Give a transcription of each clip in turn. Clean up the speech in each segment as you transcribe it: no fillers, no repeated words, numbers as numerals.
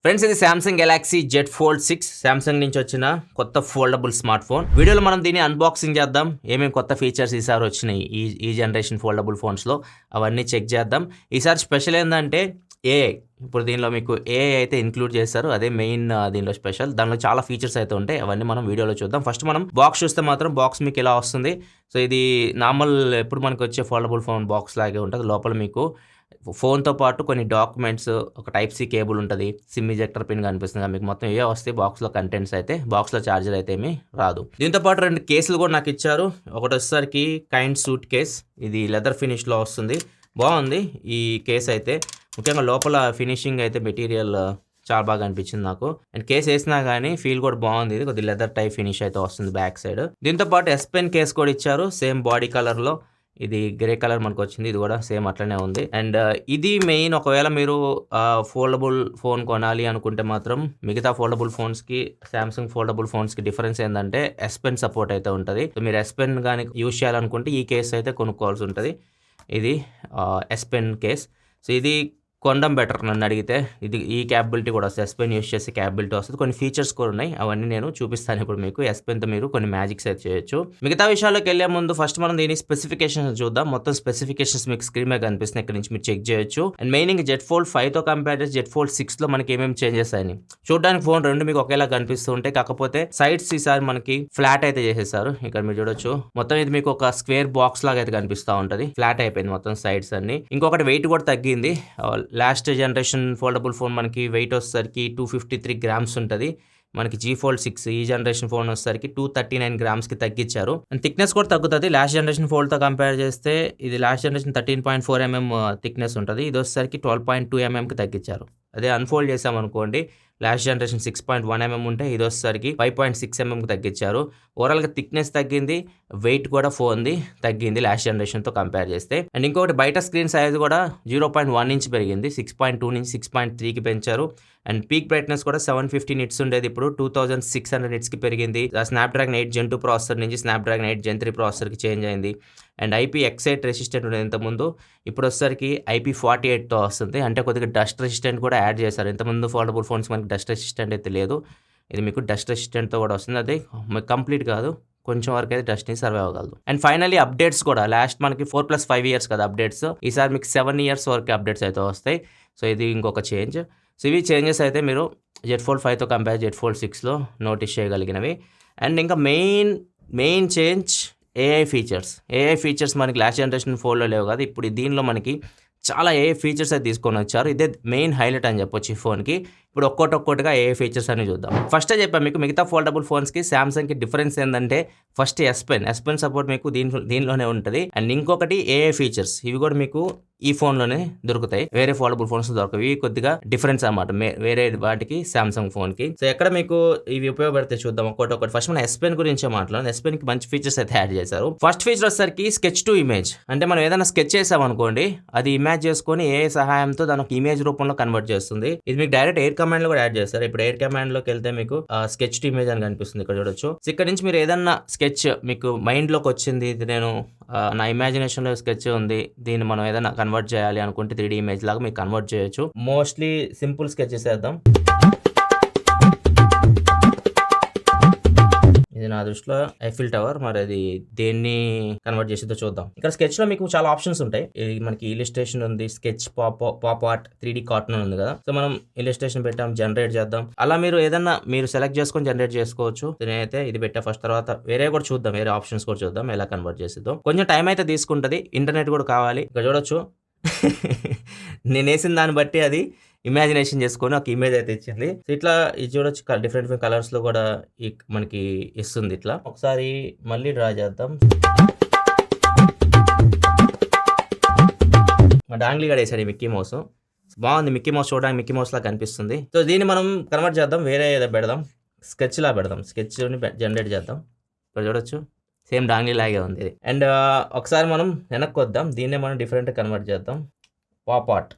Friends, ఇది Samsung Galaxy Z fold 6 Samsung నుంచి వచ్చిన కొత్త ఫోల్డబుల్ స్మార్ట్ ఫోన్. వీడియోలో మనం దీన్ని అన్బాక్సింగ్ చేద్దాం. ఏమేమి కొత్త ఫీచర్స్ ఈసారి వచ్చినాయి ఈ జనరేషన్ ఫోల్డబుల్ ఫోన్స్లో అవన్నీ చెక్ చేద్దాం. ఈసారి స్పెషల్ ఏంటంటే ఏఐ. ఇప్పుడు దీనిలో మీకు ఏఐ అయితే ఇంక్లూడ్ చేస్తారు. అదే మెయిన్ దీనిలో స్పెషల్. దానిలో చాలా ఫీచర్స్ అయితే ఉంటాయి. అవన్నీ మనం వీడియోలో చూద్దాం. ఫస్ట్ మనం బాక్స్ చూస్తే మాత్రం బాక్స్ మీకు ఇలా వస్తుంది. సో ఇది నార్మల్ ఎప్పుడు మనకు వచ్చే ఫోల్డబుల్ ఫోన్ బాక్స్ లాగే ఉంటుంది. లోపల మీకు ఫోన్తో పాటు కొన్ని డాక్యుమెంట్స్, ఒక టైప్ సి కేబుల్ ఉంటుంది, సిమ్ ఇజెక్టర్ పిన్ కనిపిస్తుంది. మీకు మొత్తం ఏ వస్తాయి బాక్స్లో కంటెంట్స్ అయితే. బాక్స్లో ఛార్జర్ అయితే ఏమీ రాదు. దీంతో పాటు 2 కేసులు కూడా నాకు ఇచ్చారు. ఒకటి వచ్చేసరికి కైండ్ సూట్ కేస్, ఇది లెదర్ ఫినిష్లో వస్తుంది. బాగుంది ఈ కేస్ అయితే. ముఖ్యంగా లోపల ఫినిషింగ్ అయితే మెటీరియల్ చాలా బాగా అనిపించింది నాకు. అండ్ కేస్ వేసినా కానీ ఫీల్ కూడా బాగుంది. ఇది కొద్ది లెదర్ టైప్ ఫినిష్ అయితే వస్తుంది బ్యాక్ సైడ్. దీంతో పాటు ఎస్ పెన్ కేస్ కూడా ఇచ్చారు, సేమ్ బాడీ కలర్లో. ఇది గ్రే కలర్ మనకు వచ్చింది. ఇది కూడా సేమ్ అట్లనే ఉంది. అండ్ ఇది మెయిన్. ఒకవేళ మీరు ఫోల్డబుల్ ఫోన్ కొనాలి అనుకుంటే మాత్రం మిగతా ఫోల్డబుల్ ఫోన్స్కి, సామ్సంగ్ ఫోల్డబుల్ ఫోన్స్కి డిఫరెన్స్ ఏంటంటే ఎస్ పెన్ సపోర్ట్ అయితే ఉంటుంది. సో మీరు ఎస్ పెన్ కానీ యూజ్ చేయాలనుకుంటే ఈ కేస్ అయితే కొనుక్కోవాల్సి ఉంటుంది. ఇది ఎస్ పెన్ కేస్. సో ఇది కొనడం బెటర్ నన్ను అడిగితే. ఇది ఈ క్యాపబిలిటీ కూడా వస్తుంది. ఎస్ పెన్ యూస్ చేసే క్యాపబిలిటీ వస్తుంది. కొన్ని ఫీచర్స్ కూడా ఉన్నాయి, అవన్నీ నేను చూపిస్తాను ఇప్పుడు మీకు. ఎస్ పెన్తో మీరు కొన్ని మ్యాజిక్స్ అయితే చేయొచ్చు. మిగతా విషయాల్లోకి వెళ్ళే ముందు ఫస్ట్ మనం దీని స్పెసిఫికేషన్స్ చూద్దాం. మొత్తం స్పెసిఫికేషన్స్ మీకు స్క్రీన్ మీద కనిపిస్తున్నాయి, ఇక్కడ నుంచి మీరు చెక్ చేయొచ్చు. అండ్ మెయిన్ జెడ్ ఫోల్డ్ 5తో కంపేర్ చేసి జెడ్ ఫోల్డ్ 6లో మనకి ఏమేమి చేంజెస్ అయినాయి. చూడడానికి ఫోన్ రెండు మీకు ఒకేలా కనిపిస్తూ ఉంటాయి, కాకపోతే సైడ్స్ ఈసారి మనకి ఫ్లాట్ అయితే చేసేసారు. ఇక్కడ మీరు చూడొచ్చు. మొత్తం ఇది మీకు ఒక స్క్వేర్ బాక్స్ లాగా అయితే కనిపిస్తూ ఉంటుంది. ఫ్లాట్ అయిపోయింది మొత్తం సైడ్స్ అన్ని. ఇంకొకటి వెయిట్ కూడా తగ్గింది. లాస్ట్ జనరేషన్ ఫోల్డబుల్ ఫోన్ మనకి వెయిట్ వచ్చేసరికి 253 గ్రామ్స్ ఉంటుంది. మనకి జీ ఫోల్డ్ 6 ఈ జనరేషన్ ఫోన్ వచ్చేసరికి 239 గ్రామ్స్కి తగ్గించారు. అండ్ థిక్నెస్ కూడా తగ్గుతుంది. లాస్ట్ జనరేషన్ ఫోల్డ్తో కంపేర్ చేస్తే ఇది లాస్ట్ జనరేషన్ 13.4 mm థిక్నెస్ ఉంటుంది. ఇది వచ్చేసరికి 12.2 mmకి తగ్గించారు. అదే అన్ఫోల్డ్ చేసామనుకోండి, లాస్ట్ జనరేషన్ 6.1 mm ఉంటే ఇది వచ్చేసరికి 5.6 mmకి తగ్గించారు. ఓవరాల్గా థిక్నెస్ తగ్గింది, వెయిట్ కూడా ఫోన్ది తగ్గింది లాస్ట్ జనరేషన్తో కంపేర్ చేస్తే. అండ్ ఇంకొకటి బయట స్క్రీన్ సైజ్ కూడా 0.1 ఇంచ్ పెరిగింది. 6.2 నుంచి 6.3కి పెంచారు. అండ్ పీక్ బ్రైట్నెస్ కూడా 750 నిట్స్ ఉండేది, ఇప్పుడు 2600 నిట్స్కి పెరిగింది. స్నాప్డ్రాగన్ 8 Gen 2 ప్రాసెసర్ నుంచి స్నాప్డ్రాగన్ 8 Gen 3 ప్రాసెసర్కి చేంజ్ అయింది. అండ్ IPX8 రెసిస్టెంట్ ఉండేది ఇంతకుముందు, ఇప్పుడు వచ్చేసరికి IP48తో వస్తుంది. అంటే కొద్దిగా డస్ట్ రెసిస్టెంట్ కూడా యాడ్ చేశారు. ఇంతకుముందు ఫోల్డబుల్ ఫోన్స్ మనకి డస్ట్ రెసిస్టెంట్ అయితే లేదు, ఇది మీకు డస్ట్ రెసిస్టెంట్తో కూడా వస్తుంది. అది కంప్లీట్ కాదు, కొంచెం వరకు అయితే డస్ట్ని సర్వే అవ్వగలదు. అండ్ ఫైనల్లీ అప్డేట్స్ కూడా లాస్ట్ మనకి 4+5 years కదా అప్డేట్స్, ఈసారి మీకు 7 years వరకు అప్డేట్స్ అయితే వస్తాయి. సో ఇది ఇంకొక చేంజ్. సో ఇవి చేంజెస్ అయితే మీరు జెడ్ ఫోల్డ్ 5తో కంపేర్ జెడ్ ఫోల్డ్ 6లో నోటీస్ చేయగలిగినవి. అండ్ ఇంకా మెయిన్ చేంజ్ ఏఐ ఫీచర్స్ మనకి లాస్ట్ జనరేషన్ ఫోన్లో లేవు కదా, ఇప్పుడు దీనిలో మనకి చాలా ఏఐ ఫీచర్స్ అయితే తీసుకొని వచ్చారు. ఇదే మెయిన్ హైలైట్ అని చెప్పొచ్చు ఈ ఫోన్కి. ఇప్పుడు ఒక్కొక్కటిగా ఏఐ ఫీచర్స్ అని చూద్దాం. ఫస్టే చెప్పాను మీకు, మిగతా ఫోల్డబుల్ ఫోన్స్కి సామ్సంగ్కి డిఫరెన్స్ ఏంటంటే ఫస్ట్ ఎస్ పెన్ సపోర్ట్ మీకు దీనిలోనే ఉంటుంది. అండ్ ఇంకొకటి ఏఐ ఫీచర్స్, ఇవి కూడా మీకు ఈ ఫోన్లోనే దొరుకుతాయి, వేరే ఫోల్డబుల్ ఫోన్స్ దొరకవు. ఇవి కొద్దిగా డిఫరెన్స్ అన్నమాట వేరే వాటికి సామ్సంగ్ ఫోన్కి. సో ఎక్కడ మీకు ఇవి ఉపయోగపడితే చూద్దాం ఒక్కొక్కటి. ఫస్ట్ మనం ఎస్ పెన్ గురించే మాట్లాడదాం. ఎస్ పెన్కి మంచి ఫీచర్స్ అయితే యాడ్ చేశారు. ఫస్ట్ ఫీచర్ వచ్చేసరికి స్కెచ్ టు ఇమేజ్. అంటే మనం ఏదైనా స్కెచ్ చేసామనుకోండి, అది ఇమేజ్ చేసుకొని ఏ సహాయంతో దాని ఒక ఇమేజ్ రూపంలో కన్వర్ట్ చేస్తుంది. ఇది మీకు డైరెక్ట్ ఎయిర్ కమాండ్ లో కూడా యాడ్ చేస్తారు. ఇప్పుడు ఎయిర్ కమాండ్ లోకి వెళ్తే మీకు స్కెచ్ టు ఇమేజ్ అని కనిపిస్తుంది, ఇక్కడ చూడొచ్చు. సో ఇక్కడ నుంచి మీరు ఏదన్నా స్కెచ్ మీకు మైండ్ లోకి వచ్చింది, ఇది నేను నా ఇమాజినేషన్ లో స్కెచ్ ఉంది, దీన్ని మనం ఏదైనా కన్వర్ట్ చేయాలి అనుకుంటే 3D ఇమేజ్ లాగా మీకు కన్వర్ట్ చేయొచ్చు. మోస్ట్లీ సింపుల్ స్కెచెస్ వేద్దాం. ఇది నా దృష్టిలో ఐఫిల్ టవర్, మరి అది దేన్ని కన్వర్ట్ చేసేదో చూద్దాం. ఇక్కడ స్కెచ్ లో మీకు చాలా ఆప్షన్స్ ఉంటాయి. ఇది మనకి ఇలిస్ట్రేషన్ ఉంది, sketch, pop art, 3D cartoon ఉంది కదా. సో మనం ఇలిస్ట్రేషన్ పెట్టాం, జనరేట్ చేద్దాం. అలా మీరు ఏదన్నా మీరు సెలెక్ట్ చేసుకొని జనరేట్ చేసుకోవచ్చు. నేనైతే ఇది పెట్టా ఫస్ట్, తర్వాత వేరే కూడా చూద్దాం, వేరే ఆప్షన్స్ కూడా చూద్దాం ఎలా కన్వర్ట్ చేసేదో. కొంచెం టైం అయితే తీసుకుంటది, ఇంటర్నెట్ కూడా కావాలి. ఇక్కడ చూడొచ్చు. నేను వేసిన దాన్ని బట్టి అది ఇమాజినేషన్ చేసుకొని ఒక ఇమేజ్ అయితే ఇచ్చింది. సో ఇట్లా ఇది చూడొచ్చు, డిఫరెంట్ కలర్స్ లో కూడా మనకి ఇస్తుంది. ఇట్లా ఒకసారి మళ్ళీ డ్రా చేద్దాం. మా డాంగ్లీ గడ వేసాడు మిక్కీ మౌస్, బాగుంది. మిక్కీ మౌస్ చూడడానికి మిక్కీ మౌస్ లా కనిపిస్తుంది. సో దీన్ని మనం కన్వర్ట్ చేద్దాం, వేరే ఏదో పెడదాం, స్కెచ్ లా పెడదాం. స్కెచ్ జనరేట్ చేద్దాం. ఇక్కడ చూడొచ్చు, సేమ్ డాంగ్లీ లాగే ఉంది ఇది. అండ్ ఒకసారి మనం వెనక్కి వద్దాం, దీన్నే మనం డిఫరెంట్ కన్వర్ట్ చేద్దాం. Pop art.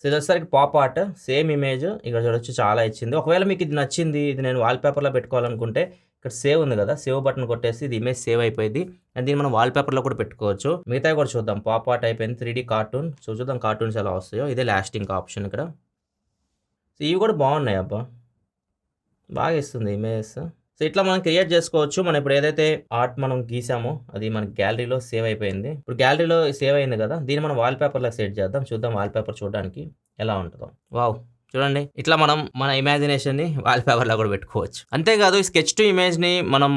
సో ఇది వచ్చేసరికి పాప్ ఆర్ట్, సేమ్ ఇమేజ్ ఇక్కడ చూడొచ్చు, చాలా ఇచ్చింది. ఒకవేళ మీకు ఇది నచ్చింది, ఇది నేను వాల్పేపర్లో పెట్టుకోవాలనుకుంటే ఇక్కడ సేవ్ ఉంది కదా, సేవ్ బటన్ కొట్టేసి ఇది ఇమేజ్ సేవ్ అయిపోయింది. అండ్ దీన్ని మనం వాల్పేపర్లో కూడా పెట్టుకోవచ్చు. మిగతా కూడా చూద్దాం. పాప్ ఆర్ట్ అయిపోయింది, 3D కార్టూన్. సో చూద్దాం కార్టూన్స్ ఎలా వస్తాయో. ఇదే లాస్టింగ్ ఆప్షన్ ఇక్కడ. సో ఇవి కూడా బాగున్నాయి అబ్బా, బాగా ఇస్తుంది ఇమేజెస్. సో ఇట్లా మనం క్రియేట్ చేసుకోవచ్చు. మనం ఇప్పుడు ఏదైతే ఆర్ట్ మనం గీసామో అది మన గ్యాలరీలో సేవ్ అయిపోయింది. ఇప్పుడు గ్యాలరీలో సేవ్ అయింది కదా, దీన్ని మనం వాల్పేపర్లో సెట్ చేద్దాం. చూద్దాం వాల్పేపర్ చూడడానికి ఎలా ఉంటుందో. వావ్, చూడండి ఇట్లా మనం మన ఇమాజినేషన్ని వాల్పేపర్లో కూడా పెట్టుకోవచ్చు. అంతేకాదు ఈ స్కెచ్ టు ఇమేజ్ని మనం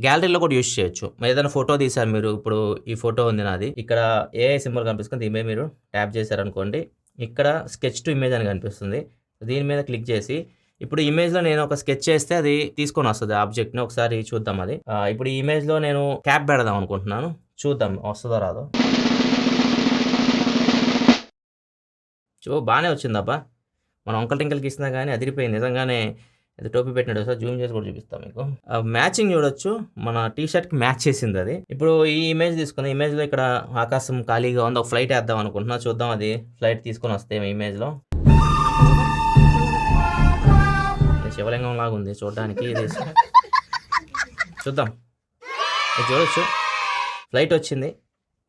గ్యాలరీలో కూడా యూస్ చేయొచ్చు. ఏదైనా ఫోటో తీసారు మీరు, ఇప్పుడు ఈ ఫోటో ఉంది నాది, ఇక్కడ ఏ సింబల్ కనిపిస్తుంది, దీని మీద మీరు ట్యాప్ చేశారనుకోండి, ఇక్కడ స్కెచ్ టు ఇమేజ్ అని కనిపిస్తుంది. దీని మీద క్లిక్ చేసి ఇప్పుడు ఇమేజ్లో నేను ఒక స్కెచ్ చేస్తే అది తీసుకొని వస్తుంది ఆబ్జెక్ట్ని. ఒకసారి చూద్దాం అది. ఇప్పుడు ఈ ఇమేజ్లో నేను క్యాప్ పెడదాం అనుకుంటున్నాను, చూద్దాం వస్తుందో రాదో. బాగానే వచ్చిందబ్బా. మనం అంకల్ టింకల్కి ఇస్తున్నా కానీ అదిరిపోయింది నిజంగానే. అది టోపీ పెట్టినట్టు సార్ జూమ్ చేసి కూడా చూపిస్తాం మీకు. మ్యాచింగ్ చూడొచ్చు, మన టీ షర్ట్కి మ్యాచ్ చేసింది అది. ఇప్పుడు ఈ ఇమేజ్ తీసుకున్న ఇమేజ్లో ఇక్కడ ఆకాశం ఖాళీగా ఉంది, ఒక ఫ్లైట్ వేద్దాం అనుకుంటున్నా. చూద్దాం అది ఫ్లైట్ తీసుకొని వస్తే ఇమేజ్లో. శివలింగం లాగా ఉంది చూడడానికి. ఇది చూద్దాం, ఇది చూడొచ్చు, ఫ్లైట్ వచ్చింది.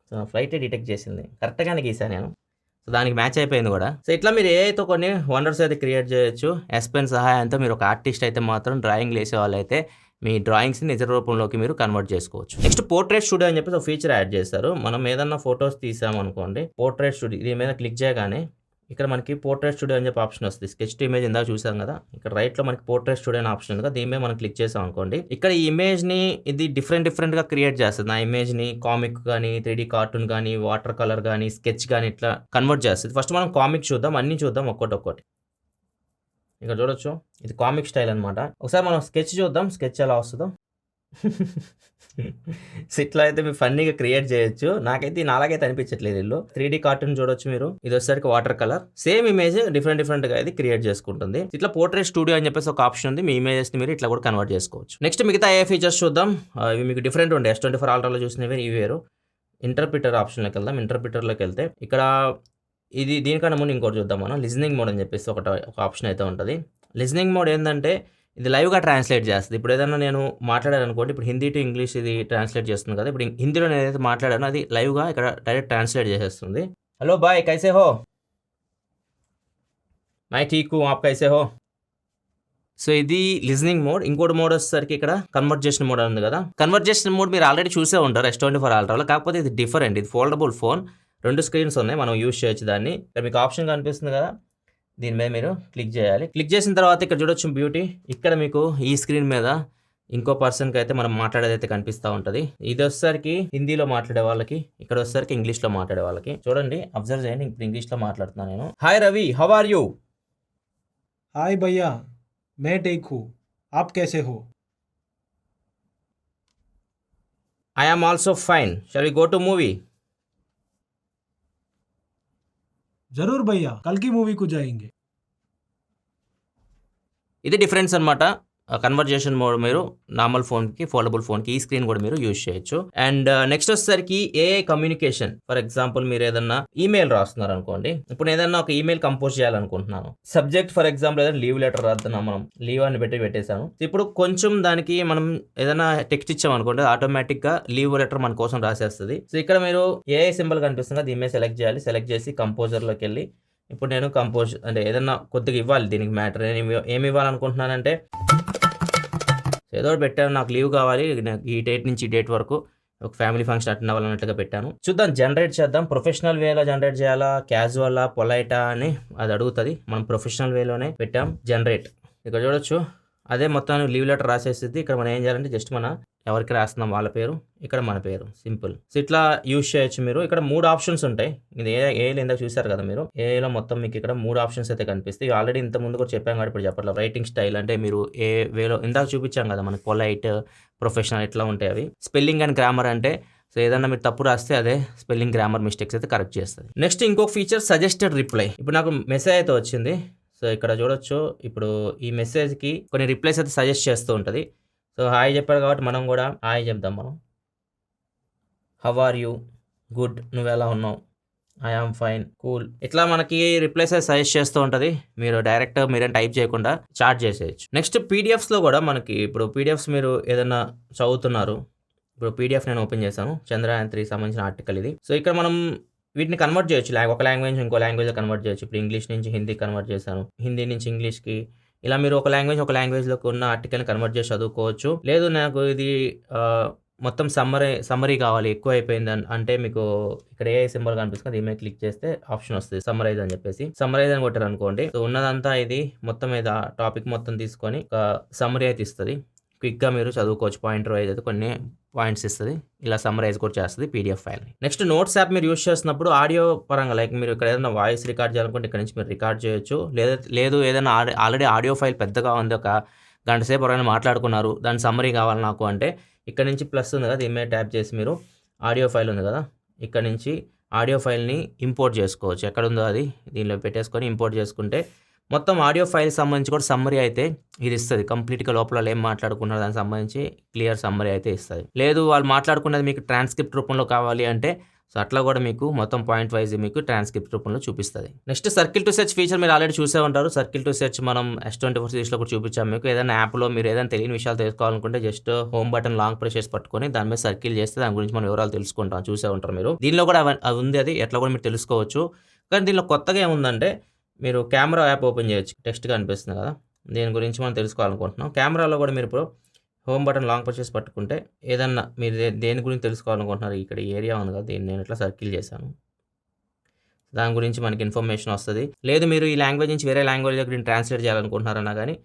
సో ఫ్లైటే డిటెక్ట్ చేసింది, కరెక్ట్గానే గీసాను నేను. సో దానికి మ్యాచ్ అయిపోయింది కూడా. సో ఇట్లా మీరు ఏఐతో కొన్ని వండర్స్ అయితే క్రియేట్ చేయొచ్చు. ఎస్ పెన్ సహాయంతో మీరు ఒక ఆర్టిస్ట్ అయితే మాత్రం డ్రాయింగ్లు వేసే వాళ్ళు అయితే మీ డ్రాయింగ్స్ని నిజ రూపంలోకి మీరు కన్వర్ట్ చేసుకోవచ్చు. నెక్స్ట్ పోర్ట్రేట్ స్టూడియో అని చెప్పేసి ఒక ఫీచర్ యాడ్ చేస్తారు. మనం ఏదన్నా ఫొటోస్ తీసామనుకోండి, పోర్ట్రేట్ స్టూడియో దీని మీద క్లిక్ చేయగానే ఇక్కడ మనకి పోర్ట్రేట్ స్టూడియో అని చెప్పి ఆప్షన్ వస్తుంది. స్కెచ్ టు ఇమేజ్ ఇందాక చూసాం కదా, ఇక్కడ రైట్లో మనకి పోర్ట్రేట్ స్టూడియో అనే ఆప్షన్ ఉంది కదా, దీని మీద మనం క్లిక్ చేసాం అనుకోండి, ఇక్కడ ఈ ఇమేజ్ని ఇది డిఫరెంట్గా క్రియేట్ చేస్తుంది. ఆ ఇమేజ్ని కామిక్ కానీ, 3D కార్టూన్ కానీ, వాటర్ కలర్ కానీ, స్కెచ్ కానీ ఇట్లా కన్వర్ట్ చేస్తుంది. ఫస్ట్ మనం కామిక్ చూద్దాం, అన్నీ చూద్దాం ఒక్కొక్కటి. ఇక్కడ చూడొచ్చు, ఇది కామిక్ స్టైల్ అనమాట. ఒకసారి మనం స్కెచ్ చూద్దాం, స్కెచ్ ఎలా వస్తుందో. సో ఇట్లా అయితే మీరు ఫన్నీగా క్రియేట్ చేయొచ్చు. నాకైతే నాలాగైతే అనిపించట్లేదు. ఇల్లు 3D కార్టూన్ చూడొచ్చు మీరు, ఇది వచ్చేసరికి వాటర్ కలర్, సేమ్ ఇమేజ్ డిఫరెంట్గా ఇది క్రియేట్ చేసుకుంటుంది. ఇట్లా పోర్ట్రేట్ స్టూడియో అని చెప్పేసి ఒక ఆప్షన్ ఉంది, మీ ఇమేజెస్ ని మీరు ఇట్లా కూడా కన్వర్ట్ చేసుకోవచ్చు. నెక్స్ట్ మిగతా ఏ ఫీచర్స్ చూద్దాం. ఇవి మీకు డిఫరెంట్ ఉండే S24 Ultraలో చూసినవి ఇవి వేరు. ఇంటర్ప్రిటర్ ఆప్షన్లోకి వెళ్దాం. ఇంటర్ప్రిటర్లోకి వెళ్తే ఇక్కడ ఇది దీనికన్నా ముందు ఇంకోటి చూద్దాం మనం. లిజనింగ్ మోడ్ అని చెప్పేసి ఒక ఆప్షన్ అయితే ఉంటుంది. లిజనింగ్ మోడ్ ఏంటంటే ఇది లైవ్గా ట్రాన్స్లేట్ చేస్తుంది. ఇప్పుడు ఏదైనా నేను మాట్లాడాను అనుకోండి, ఇప్పుడు హిందీ టు ఇంగ్లీష్ ఇది ట్రాన్స్లేట్ చేస్తుంది కదా, ఇప్పుడు హిందీలో నేను ఏదైతే మాట్లాడానో అది లైవ్గా ఇక్కడ డైరెక్ట్ ట్రాన్స్లేట్ చేసేస్తుంది. హలో బాయ్ కైసే హో, మై ఠీక్ హూ, ఆప్ కైసే హో. సో ఇది లిజనింగ్ మోడ్. ఇంకోటి మోడ్ వచ్చేసరికి ఇక్కడ కన్వర్జేషన్ మోడ్ ఉంది కదా. కన్వర్జేషన్ మోడ్ మీరు ఆల్రెడీ చూసే ఉంటారు S24 Ultraలో, కాకపోతే ఇది డిఫరెంట్. ఇది ఫోల్డబుల్ ఫోన్, 2 స్క్రీన్స్ ఉన్నాయి, మనం యూజ్ చేయొచ్చు దాన్ని. ఇక్కడ మీకు ఆప్షన్ కనిపిస్తుంది కదా, దీని మీద మీరు క్లిక్ చేయాలి. క్లిక్ చేసిన తర్వాత ఇక్కడ చూడొచ్చు బ్యూటీ, ఇక్కడ మీకు ఈ స్క్రీన్ మీద ఇంకో పర్సన్కి అయితే మనం మాట్లాడేది అయితే కనిపిస్తూ ఉంటుంది. ఇది వచ్చేసరికి హిందీలో మాట్లాడే వాళ్ళకి, ఇక్కడ వచ్చేసరికి ఇంగ్లీష్లో మాట్లాడే వాళ్ళకి. చూడండి, అబ్జర్వ్ చేయండి, ఇప్పుడు ఇంగ్లీష్లో మాట్లాడుతున్నాను నేను. Hi Ravi, how are you? Hi भैया, मैं ठीक हूँ, आप कैसे हो? I am also fine. Shall we go to movie? जरूर भैया, कल की मूवी को जाएंगे. ఇది డిఫరెన్స్ అనమాట. కన్వర్జేషన్ మోడ్ మీరు నార్మల్ ఫోన్కి, ఫోల్డబుల్ ఫోన్కి ఈ స్క్రీన్ కూడా మీరు యూజ్ చేయొచ్చు. అండ్ నెక్స్ట్ వచ్చేసరికి ఏఐ కమ్యూనికేషన్. ఫర్ ఎగ్జాంపుల్ మీరు ఏదన్నా ఈమెయిల్ రాస్తున్నారు అనుకోండి, ఇప్పుడు ఏదన్నా ఒక ఈమెయిల్ కంపోజ్ చేయాలనుకుంటున్నాను. సబ్జెక్ట్ ఫర్ ఎగ్జాంపుల్ ఏదైనా లీవ్ లెటర్ రాస్తున్నాం, మనం లీవ్ అని పెట్టేసాను. ఇప్పుడు కొంచెం దానికి మనం ఏదైనా టెక్స్ట్ ఇచ్చామనుకోండి, ఆటోమేటిక్గా లీవ్ లెటర్ మన కోసం రాసేస్తుంది. సో ఇక్కడ మీరు ఏఐ సింబల్ కనిపిస్తుంది, దీని మీద సెలెక్ట్ చేయాలి. సెలెక్ట్ చేసి కంపోజర్లోకి వెళ్ళి ఇప్పుడు నేను కంపోజ్ అంటే ఏదన్నా కొద్దిగా ఇవ్వాలి దీనికి మ్యాటర్. నేను ఏమి ఇవ్వాలనుకుంటున్నానంటే ఏదో పెట్టాను, నాకు లీవ్ కావాలి, నాకు ఈ డేట్ నుంచి ఈ డేట్ వరకు ఒక ఫ్యామిలీ ఫంక్షన్ అటెండ్ అవ్వాలన్నట్టుగా పెట్టాను. చూద్దాం, జనరేట్ చేద్దాం. ప్రొఫెషనల్ వేలో జనరేట్ చేయాలా, క్యాజువలా, పొలైటా అని అది అడుగుతుంది. మనం ప్రొఫెషనల్ వేలోనే పెట్టాం జనరేట్. ఇక్కడ చూడొచ్చు, అదే మొత్తం లీవ్ లెటర్ రాసేస్తుంది. ఇక్కడ మనం ఏం చేయాలంటే జస్ట్ మన ఎవరికి రాస్తున్నాం వాళ్ళ పేరు, ఇక్కడ మన పేరు, సింపుల్. సో ఇట్లా యూజ్ చేయొచ్చు మీరు. ఇక్కడ 3 ఆప్షన్స్ ఉంటాయి. ఇది ఏఐలో ఇందాక చూసారు కదా మీరు, ఏఐలో మొత్తం మీకు ఇక్కడ 3 ఆప్షన్స్ అయితే కనిపిస్తాయి. ఆల్రెడీ ఇంత ముందు కూడా చెప్పాం కాబట్టి ఇప్పుడు చెప్పట్లేదు. రైటింగ్ స్టైల్ అంటే మీరు ఏ వేలో ఇందాక చూపించాం కదా మనకి, పొలైట్, ప్రొఫెషనల్ ఇట్లా ఉంటాయి అవి. స్పెల్లింగ్ అండ్ గ్రామర్ అంటే సో ఏదన్నా మీరు తప్పు రాస్తే అదే స్పెల్లింగ్ గ్రామర్ మిస్టేక్స్ అయితే కరెక్ట్ చేస్తుంది. నెక్స్ట్ ఇంకొక ఫీచర్ సజెస్టెడ్ రిప్లై. ఇప్పుడు నాకు మెసేజ్ అయితే వచ్చింది. సో ఇక్కడ చూడొచ్చు, ఇప్పుడు ఈ మెసేజ్కి కొన్ని రిప్లైస్ అయితే సజెస్ట్ చేస్తూ ఉంటుంది. సో హాయ్ చెప్పాడు కాబట్టి మనం కూడా హాయ్ చెప్దాం. మనం హౌ ఆర్ యూ, గుడ్, నువ్వు ఎలా ఉన్నావు, ఐ ఆమ్ ఫైన్, కూల్. ఇట్లా మనకి రిప్లైస్ సజెస్ట్ చేస్తూ ఉంటుంది. మీరు డైరెక్ట్ మీరేం టైప్ చేయకుండా చాట్ చేసేయచ్చు. నెక్స్ట్ పీడిఎఫ్స్లో కూడా మనకి ఇప్పుడు పీడిఎఫ్స్ మీరు ఏదైనా చదువుతున్నారు, ఇప్పుడు పీడిఎఫ్ నేను ఓపెన్ చేశాను, చంద్రయాన్ 3 సంబంధించిన ఆర్టికల్ ఇది. సో ఇక్కడ మనం వీటిని కన్వర్ట్ చేయొచ్చు. ఒక లాంగ్వేజ్ ఇంకో లాంగ్వేజ్‌లో కన్వర్ట్ చేయొచ్చు. ఇప్పుడు ఇంగ్లీష్ నుంచి హిందీకి కన్వర్ట్ చేశాను. హిందీ నుంచి ఇంగ్లీష్‌కి ఇలా మీరు ఒక లాంగ్వేజ్‌లోకి ఉన్న ఆర్టికల్‌ని కన్వర్ట్ చేసి చదువుకోవచ్చు. లేదు నాకు ఇది మొత్తం సమ్మరీ కావాలి ఎక్కువైపోయింది అంటే మీకు ఇక్కడ ఏ సింబల్ కనిపిస్తుంది దీని మీద క్లిక్ చేస్తే ఆప్షన్ వస్తుంది సమ్మరైజ్ అని చెప్పేసి. సమ్మరైజ్ అని కొట్టారనుకోండి సో ఉన్నదంతా ఇది మొత్తం మీద టాపిక్ మొత్తం తీసుకొని ఒక సమ్మరీ అయితే ఇస్తుంది. క్విక్‌గా మీరు చదువుకోవచ్చు. పాయింటర్ వైజ్ అయితే కొన్ని పాయింట్స్ ఇస్తుంది. ఇలా సమ్మరైజ్ కూడా చేస్తుంది పీడిఎఫ్ ఫైల్‌ని. నెక్స్ట్ నోట్స్ యాప్ మీరు యూజ్ చేస్తున్నప్పుడు ఆడియో పరంగా లైక్ మీరు ఇక్కడ ఏదైనా వాయిస్ రికార్డ్ చేయాలనుకుంటే ఇక్కడ నుంచి మీరు రికార్డ్ చేయొచ్చు. లేదు ఏదైనా ఆల్రెడీ ఆడియో ఫైల్ పెద్దగా ఉంది, ఒక గంట సేపు ఎవరైనా మాట్లాడుకున్నారు, దాని సమ్మరీ కావాలి నాకు అంటే ఇక్కడ నుంచి ప్లస్ ఉంది కదా, దీని మీద ట్యాప్ చేసి మీరు ఆడియో ఫైల్ ఉంది కదా, ఇక్కడ నుంచి ఆడియో ఫైల్ని ఇంపోర్ట్ చేసుకోవచ్చు. ఎక్కడ ఉందో అది దీనిలో పెట్టేసుకొని ఇంపోర్ట్ చేసుకుంటే మొత్తం ఆడియో ఫైల్ సంబంధించి కూడా సమ్మరీ అయితే ఇది ఇస్తుంది. కంప్లీట్గా లోపల ఏం మాట్లాడుకున్నారు దానికి సంబంధించి క్లియర్ సమ్మరీ అయితే ఇస్తుంది. లేదు వాళ్ళు మాట్లాడుకున్నది మీకు ట్రాన్స్క్రిప్ట్ రూపంలో కావాలి అంటే సో అట్లా కూడా మీకు మొత్తం పాయింట్ వైజ్ మీకు ట్రాన్స్క్రిప్ట్ రూపంలో చూపిస్తుంది. Next circle to search feature మీరు ఆల్రెడీ చూసే ఉంటారు. సర్కిల్ టు సెర్చ్ మనం S24 సిరీస్లో కూడా చూపించాము మీకు. ఏదైనా యాప్లో మీరు ఏదైనా తెలియని విషయాలు తెలుసుకోవాలనుకుంటే just home button long press చేసి పట్టుకొని దాని మీద సర్కిల్ చేస్తే దాని గురించి మనం వివరాలు తెలుసుకుంటాం. చూసే ఉంటారు మీరు. దీనిలో కూడా అది ఉంది, అది ఎట్లా కూడా మీరు తెలుసుకోవచ్చు. కానీ దీనిలో కొత్తగా ఏముందంటే మీరు కెమెరా యాప్ ఓపెన్ చేయొచ్చు. టెక్స్ట్ కనిపిస్తుంది కదా, దీని గురించి మనం తెలుసుకోవాలనుకుంటున్నాం. కెమెరాలో కూడా మీరు ఇప్పుడు హోమ్ బటన్ లాంగ్ ప్రెస్ చేసి పట్టుకుంటే ఏదన్నా మీరు దేని గురించి తెలుసుకోవాలనుకుంటున్నారు ఇక్కడ ఏరియా ఉంది కదా, దీన్ని నేను ఇట్లా సర్కిల్ చేశాను. దాని గురించి మనకి ఇన్ఫర్మేషన్ వస్తుంది. లేదు మీరు ఈ లాంగ్వేజ్ నుంచి వేరే లాంగ్వేజ్లోకి దీన్ని ట్రాన్స్లేట్ చేయాలనుకుంటున్నారన్నా కానీ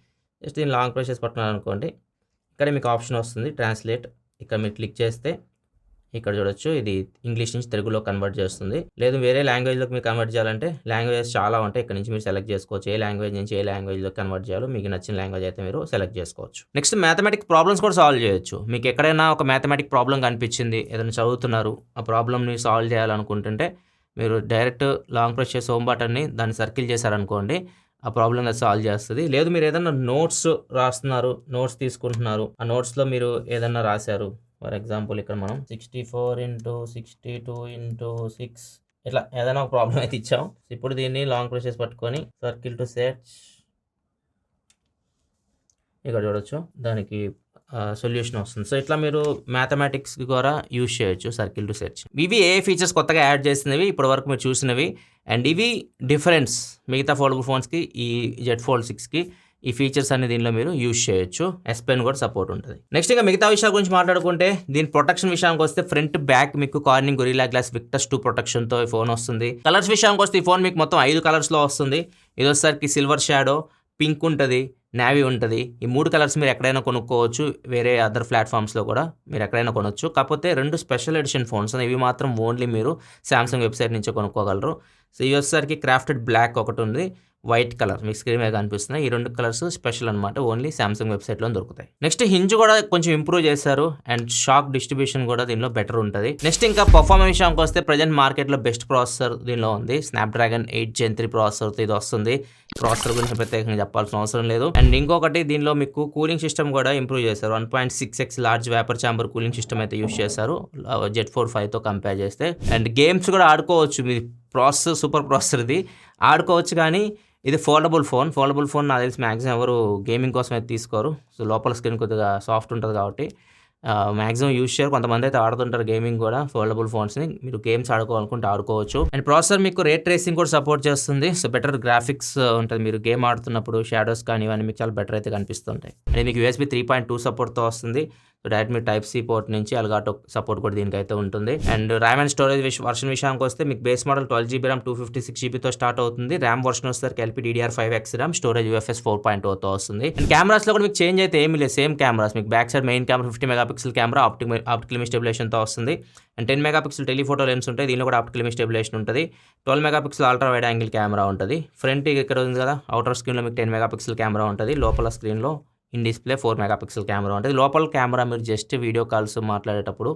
జస్ట్ దీన్ని లాంగ్ ప్రెస్ చేసి పట్టుకున్నారనుకోండి, ఇక్కడ మీకు ఆప్షన్ వస్తుంది ట్రాన్స్లేట్. ఇక్కడ మీరు క్లిక్ చేస్తే ఇక్కడ చూడొచ్చు ఇది ఇంగ్లీష్ నుంచి తెలుగులో కన్వర్ట్ చేస్తుంది. లేదు వేరే లాంగ్వేజ్లోకి మీరు కన్వర్ట్ చేయాలంటే లాంగ్వేజెస్ చాలా ఉంటాయి, ఇక్కడ నుంచి మీరు సెలెక్ట్ చేసుకోవచ్చు. ఏ లాంగ్వేజ్ నుంచి ఏ లాంగ్వేజ్లోకి కన్వర్ట్ చేయాలో మీకు నచ్చిన లాంగ్వేజ్ అయితే మీరు సెలెక్ట్ చేసుకోవచ్చు. నెక్స్ట్ మ్యాథమెటిక్ ప్రాబ్లమ్స్ కూడా సాల్వ్ చేయొచ్చు. మీకు ఎక్కడైనా ఒక మ్యాథమెటిక్ ప్రాబ్లం కనిపించింది, ఏదైనా చదువుతున్నారు, ఆ ప్రాబ్లమ్ని సాల్వ్ చేయాలనుకుంటుంటే మీరు డైరెక్ట్ లాంగ్ ప్రెస్ చేసి హోమ్ బటన్ని దాన్ని సర్కిల్ చేశారనుకోండి, ఆ ప్రాబ్లమ్ అది సాల్వ్ చేస్తుంది. లేదు మీరు ఏదైనా నోట్స్ రాస్తున్నారు, నోట్స్ తీసుకుంటున్నారు, ఆ నోట్స్లో మీరు ఏదైనా రాశారు, ఫర్ ఎగ్జాంపుల్ ఇక్కడ మనం 64x62x6 ఇట్లా ఏదైనా ఒక ప్రాబ్లం అయితే ఇచ్చాం. ఇప్పుడు దీన్ని లాంగ్ ప్రెస్ చేసి పట్టుకొని సర్కిల్ టు సెర్చ్ ఇక్కడ చూడొచ్చు, దానికి సొల్యూషన్ వస్తుంది. సో ఇట్లా మీరు మ్యాథమెటిక్స్ ద్వారా యూజ్ చేయొచ్చు సర్కిల్ టు సెర్చ్. ఇవి ఏ ఫీచర్స్ కొత్తగా యాడ్ చేసినవి ఇప్పటి వరకు మీరు చూసినవి, అండ్ ఇవి డిఫరెన్స్ మిగతా ఫోల్డబుల్ ఫోన్స్కి ఈ Z Fold 6కి ఈ ఫీచర్స్ అన్ని దీనిలో మీరు యూజ్ చేయొచ్చు. S Pen కూడా సపోర్ట్ ఉంటుంది. నెక్స్ట్ ఇంకా మిగతా విషయాల గురించి మాట్లాడుకుంటే దీని ప్రొటెక్షన్ విషయానికి వస్తే ఫ్రంట్ బ్యాక్ మీకు కార్నింగ్ గొరిల్లా గ్లాస్ విక్టస్ 2 ప్రొటెక్షన్తో ఈ ఫోన్ వస్తుంది. కలర్స్ విషయానికి వస్తే ఈ ఫోన్ మీకు మొత్తం 5 కలర్స్లో వస్తుంది. ఇది వచ్చేసరికి సిల్వర్ షాడో, పింక్ ఉంటుంది, నావీ ఉంటుంది. ఈ 3 కలర్స్ మీరు ఎక్కడైనా కొనుక్కోవచ్చు. వేరే అదర్ ప్లాట్ఫామ్స్లో కూడా మీరు ఎక్కడైనా కొనవచ్చు. కాకపోతే 2 స్పెషల్ ఎడిషన్ ఫోన్స్ ఇవి మాత్రం ఓన్లీ మీరు సామ్సంగ్ వెబ్సైట్ నుంచే కొనుక్కోగలరు. సో ఇవి వచ్చేసరికి క్రాఫ్టెడ్ బ్లాక్ ఒకటి ఉంది, వైట్ కలర్ మీకు స్క్రీన్ మీద కనిపిస్తున్నాయి. ఈ 2 కలర్స్ స్పెషల్ అనమాట, ఓన్లీ సామ్సంగ్ వెబ్సైట్లో దొరుకుతాయి. నెక్స్ట్ హింజ్ కూడా కొంచెం ఇంప్రూవ్ చేశారు అండ్ షాక్ డిస్ట్రిబ్యూషన్ కూడా దీనిలో బెటర్ ఉంటుంది. నెక్స్ట్ ఇంకా పర్ఫార్మెన్స్ విషయానికి వస్తే ప్రజెంట్ మార్కెట్లో బెస్ట్ ప్రాసెసర్ దీనిలో ఉంది. స్నాప్డ్రాగన్ 8 Gen 3 ప్రాసెసర్తో ఇది వస్తుంది. ప్రాసెసర్ గురించి ప్రత్యేకంగా చెప్పాల్సిన అవసరం లేదు. అండ్ ఇంకొకటి దీనిలో మీకు కూలింగ్ సిస్టమ్ కూడా ఇంప్రూవ్ చేశారు. 1.6x large vapour chamber cooling system అయితే యూస్ చేశారు Z Fold 5తో కంపేర్ చేస్తే. అండ్ గేమ్స్ కూడా ఆడుకోవచ్చు. మీ ప్రాసెసర్ సూపర్ ప్రాసెసర్ ఇది ఆడుకోవచ్చు. కానీ ఇది ఫోల్డబుల్ ఫోన్ నాకు తెలిసి మ్యాక్సిమం ఎవరు గేమింగ్ కోసం అయితే తీసుకోరు. సో లోపల స్క్రీన్ కొద్దిగా సాఫ్ట్ ఉంటుంది కాబట్టి మ్యాక్సిమం యూజ్ చేయరు. కొంతమంది అయితే ఆడుతుంటారు గేమింగ్ కూడా ఫోల్డబుల్ ఫోన్స్ని. మీరు గేమ్స్ ఆడుకోవాలనుకుంటే ఆడుకోవచ్చు. అండ్ ప్రాసెసర్ మీకు రే ట్రేసింగ్ కూడా సపోర్ట్ చేస్తుంది. సో బెటర్ గ్రాఫిక్స్ ఉంటుంది. మీరు గేమ్ ఆడుతున్నప్పుడు షాడోస్ కానీ ఇవన్నీ మీకు చాలా బెటర్ అయితే కనిపిస్తుంటాయి. అండ్ మీకు USB 3.2 సపోర్ట్తో వస్తుంది. సో డైరెక్ట్ మీరు Type-C పోర్ట్ నుంచి అల్గాటో సపోర్ట్ కూడా దీనికైతే ఉంటుంది. And RAM and storage version విషయానికి వస్తే మీకు base model 12GB RAM 256GB start అవుతుంది. ర్యామ్ వర్షన్ వచ్చేసరికి LPDDR5X ర్యామ్, స్టోరేజ్ UFS 4.0తో వస్తుంది. అండ్ కెమెరాస్లో కూడా మీకు చేంజ్ అయితే ఏమీ లేదు, సేమ్ కెమెరాస్. మీకు back side main camera 50 megapixel camera optical image స్టెబిలైజేషన్తో వస్తుంది. అండ్ 10 మెగాపిక్సెల్ టెలిఫోటో లెన్స్ ఉంటాయి. దీనిలో కూడా ఆప్టికల్ ఇమేజ్ స్టెబిలైజేషన్ ఉంటుంది. 12 megapixel ultra wide angle camera ఉంటుంది. ఫ్రంట్ ఇక్కడ ఉంది కదా, అవుటర్ స్క్రీన్లో మీకు 10 మెగాపిక్సెల్ కెమెరా ఉంటుంది. లోపల స్క్రీన్లో ఇన్ డిస్ప్లే 4 మెగాపిక్సెల్ కెమెరా ఉంటుంది. లోపల కెమెరా మీరు జస్ట్ వీడియో కాల్స్ మాట్లాడేటప్పుడు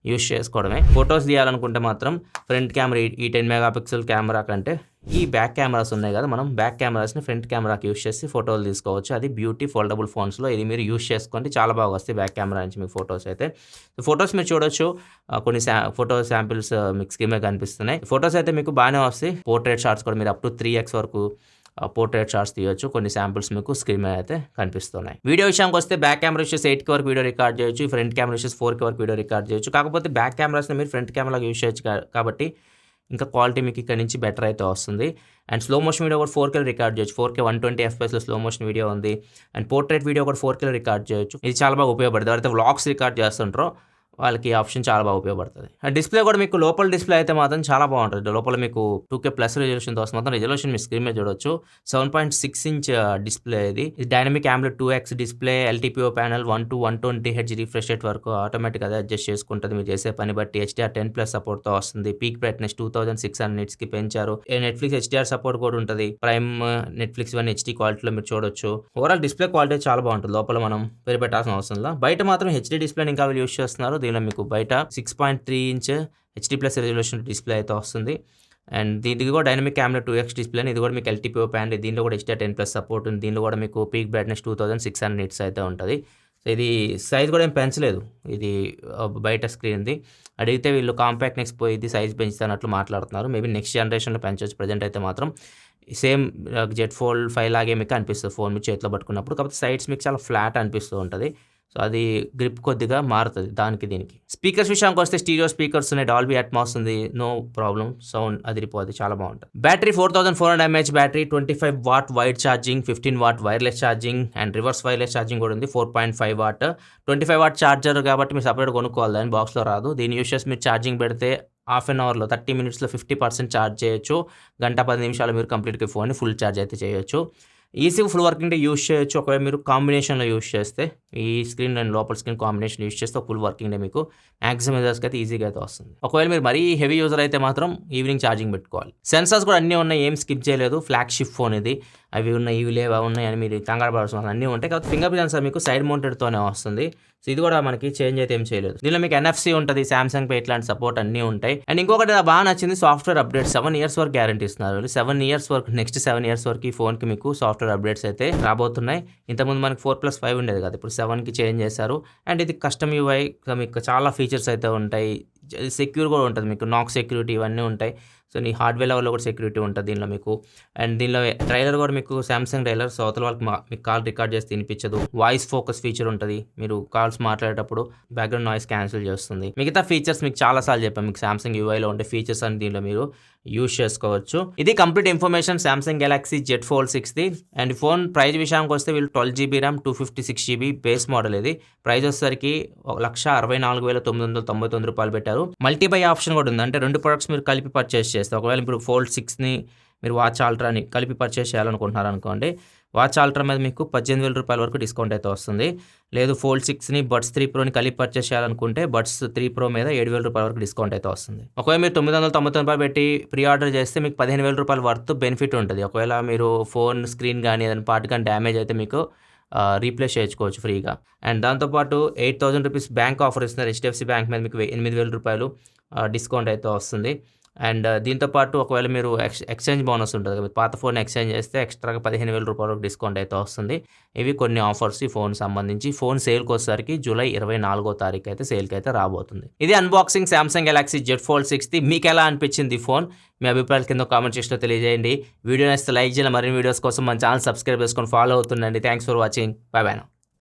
యూస్ చేసుకోవడమే. ఫొటోస్ తీయాలనుకుంటే మాత్రం ఫ్రంట్ కెమెరా ఈ 10 మెగాపిక్సెల్ కెమెరా కంటే ఈ బ్యాక్ కెమెరాస్ ఉన్నాయి కదా, మనం బ్యాక్ కెమెరాస్ని ఫ్రంట్ కెమెరాకి యూస్ చేసి ఫోటోలు తీసుకోవచ్చు. అది బ్యూటీ ఫోల్డబుల్ ఫోన్స్లో ఇది మీరు యూస్ చేసుకోండి, చాలా బాగా వస్తాయి బ్యాక్ కెమెరా నుంచి మీకు ఫొటోస్ అయితే. ఫొటోస్ మీరు చూడొచ్చు, కొన్ని ఫోటో శాంపిల్స్ మీకు స్క్రీన్ మీద కనిపిస్తున్నాయి. ఫొటోస్ అయితే మీకు బాగానే వస్తాయి. పోర్ట్రేట్ షాట్స్ కూడా మీరు అప్ టు 3x వరకు పోర్ట్రేట్ షాట్స్ తీయొచ్చు. కొన్ని శాంపిల్స్ మీకు స్క్రీన్ మీద అయితే కనిపిస్తున్నాయి. వీడియో విషయానికి వస్తే బ్యాక్ కెమెరా వచ్చేసి 8K వరకు వీడియో రికార్డ్ చేయొచ్చు. ఫ్రంట్ కెమెరా వచ్చేసి 4K వరకు వీడియో రికార్డ్ చేయొచ్చు. కాకపోతే బ్యాక్ కెమెరాస్ని మీరు ఫ్రంట్ కెమెరాకి యూస్ చేయొచ్చు కాబట్టి ఇంకా క్వాలిటీ మీకు ఇక్కడ నుంచి బెటర్ అయితే వస్తుంది. అండ్ స్లో మోషన్ వీడియో కూడా 4K రికార్డ్ చేయొచ్చు. 4K 120 FPSలో స్లో మోషన్ వీడియో ఉంది. అండ్ పోర్ట్రేట్ వీడియో కూడా 4K రికార్డ్ చేయొచ్చు. ఇది చాలా బాగా ఉపయోగపడుతుంది. ఎవరైతే వ్లాగ్స్ రికార్డ్ చేస్తుంటారో వాళ్ళకి ఈ ఆప్షన్ చాలా బాగా ఉపయోగపడుతుంది. అండ్ డిస్ప్లే కూడా మీకు లోపల డిస్ప్లే అయితే మాత్రం చాలా బాగుంటుంది. లోపల మీకు 2K ప్లస్ రెజల్యూషన్తో వస్తుంది. మొత్తం రెజల్యూషన్ మీ స్క్రీన్ మీద చూడొచ్చు. 7.6 ఇంచ్ డిస్ప్లే ఇది dynamic AMOLED 2X display, LTPO panel, 120 Hz refresh rate వరకు ఆటోమేటిక్ అదే అడ్జస్ట్ చేసుకుంటుంది మీరు చేసే పని బట్టి. HDR10+ సపోర్ట్తో వస్తుంది. పీక్ బ్రైట్నెస్ 2600 nitsకి పెంచారు. నెట్ఫ్లిక్స్ HDR సపోర్ట్ కూడా ఉంటుంది. ప్రైమ్, నెట్ఫ్లిక్స్ ఇవన్నీ HD క్వాలిటీలో మీరు చూడొచ్చు. ఓవరాల్ డిస్ప్లే క్వాలిటీ చాలా బాగుంటుంది. లోపల మనం పేరు పెట్టాల్సిన అవసరం లేదు. బయట మాత్రం HD డిస్ప్లేని ఇంకా యూస్ చేస్తున్నారు. దీనిలో మీకు బయట 6.3 ఇంచ్ HD+ రెజల్యూషన్ డిస్ప్లే అయితే వస్తుంది. అండ్ దీనికి కూడా డైనమిక్ AMOLED 2X డిస్ప్లే, ఇది కూడా మీకు LTPO ప్యానల్, దీనిలో కూడా HDR10+ సపోర్ట్ ఉంది. దీనిలో కూడా మీకు పీక్ బ్రైట్నెస్ 2600 nits అయితే ఉంటుంది. సో ఇది సైజ్ కూడా ఏం పెంచలేదు. ఇది బయట స్క్రీన్ది అడిగితే వీళ్ళు కాంపాక్ట్నెస్ పోయింది సైజ్ పెంచుతున్నట్లు మాట్లాడుతున్నారు. మేబీ నెక్స్ట్ జనరేషన్లో పెంచవచ్చు. ప్రజెంట్ అయితే మాత్రం సేమ్ Z Fold 5 లాగే మీకు అనిపిస్తుంది ఫోన్ మీ చేతిలో పట్టుకున్నప్పుడు. కాకపోతే సైడ్స్ మీకు చాలా ఫ్లాట్ అనిపిస్తూ ఉంటుంది. సో అది గ్రిప్ కొద్దిగా మారుతుంది దానికి దీనికి. స్పీకర్స్ విషయానికి వస్తే స్టీరియో స్పీకర్స్ ఉన్నాయి. డాల్బీ అట్మాస్ ఉంది. నో ప్రాబ్లం, సౌండ్ అదిరిపోతుంది, చాలా బాగుంటుంది. Battery 4400 mAh battery, 25 what wide charging, 15 what wireless charging and reverse wireless charging కూడా ఉంది. 4.5 వాట్ 25 వాట్ ఛార్జర్ కాబట్టి మీరు సపరేట్ కొనుక్కోవాలి, దాని బాక్స్లో రాదు. దీన్ని యూస్ చేసి మీరు ఛార్జింగ్ పెడితే హాఫ్ అన్ అవర్లో 30 minutesలో 50% ఛార్జ్ చేయొచ్చు. గంట 10 నిమిషాలు మీరు కంప్లీట్గా ఫోన్ని ఫుల్ ఛార్జ్ అయితే చేయొచ్చు. ఈజీగా ఫుల్ వర్కింగ్ డే యూస్ చేయొచ్చు. ఒకవేళ మీరు కాంబినేషన్లో యూస్ చేస్తే ఈ స్క్రీన్ అండ్ లోపల స్క్రీన్ కాంబినేషన్ యూస్ చేస్తే ఫుల్ వర్కింగ్ డే మీకు మ్యాక్సిమం యూజర్స్కి అయితే ఈజీగా అయితే వస్తుంది. ఒకవేళ మీరు మరీ హెవీ యూజర్ అయితే మాత్రం ఈవినింగ్ ఛార్జింగ్ పెట్టుకోవాలి. సెన్సార్స్ కూడా అన్నీ ఉన్నాయి, ఏం స్కిప్ చేయలేదు. ఫ్లాగ్షిప్ ఫోన్ ఇది, అవి ఉన్నాయి ఇవి లేవు అవి ఉన్నాయి అని మీరు కంగారు పడాల్సిన అన్నీ ఉంటాయి. కాబట్టి ఫింగర్ ప్రింట్ సెన్సార్ మీకు సైడ్ మౌంటెడ్తోనే వస్తుంది. సో ఇది కూడా మనకి చేంజ్ అయితే ఏం చేయలేదు. దీనిలో మీకు NFC ఉంటుంది, సామ్సంగ్ పే ఇట్లాంటి సపోర్ట్ అన్నీ ఉంటాయి. అండ్ ఇంకొకటి బాగా నచ్చింది, సాఫ్ట్వేర్ అప్డేట్స్ 7 years వరకు గ్యారంటీ ఇస్తున్నారు. 7 years వరకు, నెక్స్ట్ 7 years వరకు ఈ ఫోన్కి మీకు సాఫ్ట్వేర్ అప్డేట్స్ అయితే రాబోతున్నాయి. ఇంతకుముందు మనకి 4+5 ఉండేది కదా, ఇప్పుడు 7కి చేంజ్ చేశారు. అండ్ ఇది కస్టమ్ UI, మీకు చాలా ఫీచర్స్ అయితే ఉంటాయి. సెక్యూర్ కూడా ఉంటుంది, మీకు నాక్ సెక్యూరిటీ ఇవన్నీ ఉంటాయి. సో నీ హార్డ్వేర్ లెవెల్లో కూడా సెక్యూరిటీ ఉంటుంది దీనిలో మీకు. అండ్ దీనిలో ట్రైలర్ కూడా మీకు సామ్సంగ్ ట్రైలర్, సో అవతల వాళ్ళకి మీకు కాల్ రికార్డ్ చేసి తినిపించదు. వాయిస్ ఫోకస్ ఫీచర్ ఉంటుంది, మీరు కాల్స్ మాట్లాడేటప్పుడు బ్యాక్గ్రౌండ్ నాయిస్ క్యాన్సిల్ చేస్తుంది. మిగతా ఫీచర్స్ మీకు చాలాసార్లు చెప్పాను, మీకు సామ్సంగ్ UIలో ఉండే ఫీచర్స్ అని దీనిలో మీరు యూస్ చేసుకోవచ్చు. ఇది complete information Samsung Galaxy Z Fold 6ది. అండ్ ఫోన్ ప్రైస్ విషయానికి వస్తే వీళ్ళు 12GB RAM 256GB base model. ఇది ప్రైస్ వచ్చేసరికి 1,64,999 రూపాయలు పెట్టారు. మల్టీ బై ఆప్షన్ కూడా ఉంది, అంటే 2 ప్రొడక్ట్స్ మీరు కలిపి పర్చేస్ చేస్తే, ఒకవేళ ఇప్పుడు Fold 6ని మీరు వాచ్ అల్ట్రాని కలిపి పర్చేస్ చేయాలనుకుంటున్నారు అనుకోండి, వాచ్ అల్ట్రా మీద మీకు 18,000 రూపాయల వరకు డిస్కౌంట్ అయితే వస్తుంది. లేదు Fold 6ని బడ్స్ 3 Proని కలిపి పర్చేస్ చేయాలనుకుంటే బడ్స్ 3 Pro మీద 7,000 రూపాయల వరకు డిస్కౌంట్ అయితే వస్తుంది. ఒకవేళ మీరు 999 రూపాయలు పెట్టి ప్రీ ఆర్డర్ చేస్తే మీకు 15,000 రూపాయల వర్త్ బెనిఫిట్ ఉంటుంది. ఒకవేళ మీరు ఫోన్ స్క్రీన్ కానీ ఏదైనా పార్ట్ కానీ డ్యామేజ్ అయితే మీకు రీప్లేస్ చేయించుకోవచ్చు ఫ్రీగా. అండ్ దాంతోపాటు 8,000 రూపీస్ బ్యాంక్ ఆఫర్ ఇస్తున్నారు. HDFC బ్యాంక్ మీద మీకు 8,000 రూపాయలు డిస్కౌంట్ అయితే వస్తుంది. అండ్ దీంతోపాటు ఒకవేళ మీరు ఎక్స్చేంజ్ బోనస్ ఉంటుంది కదా, పాత ఫోన్ ఎక్స్చేంజ్ చేస్తే ఎక్స్ట్రాగా 15,000 రూపాయల డిస్కౌంట్ అయితే వస్తుంది. ఇవి కొన్ని ఆఫర్స్ ఈ ఫోన్ సంబంధించి. ఫోన్ సేల్కి వచ్చేసరికి జూలై 24వ తారీఖు అయితే సేల్కి అయితే రాబోతుంది. ఇది unboxing Samsung Galaxy Z Fold 6ది. మీకు ఎలా అనిపించింది ఫోన్? మీ అభిప్రాయాలు కింద కామెంట్ సెక్షన్లో తెలియజేయండి. వీడియో నచ్చితే లైక్ చేయాలి. మరిన్ని వీడియోస్ కోసం మన ఛానల్ సబ్స్క్రైబ్ చేసుకొని ఫాలో అవుతుండండి. Thanks for watching. Bye bye now.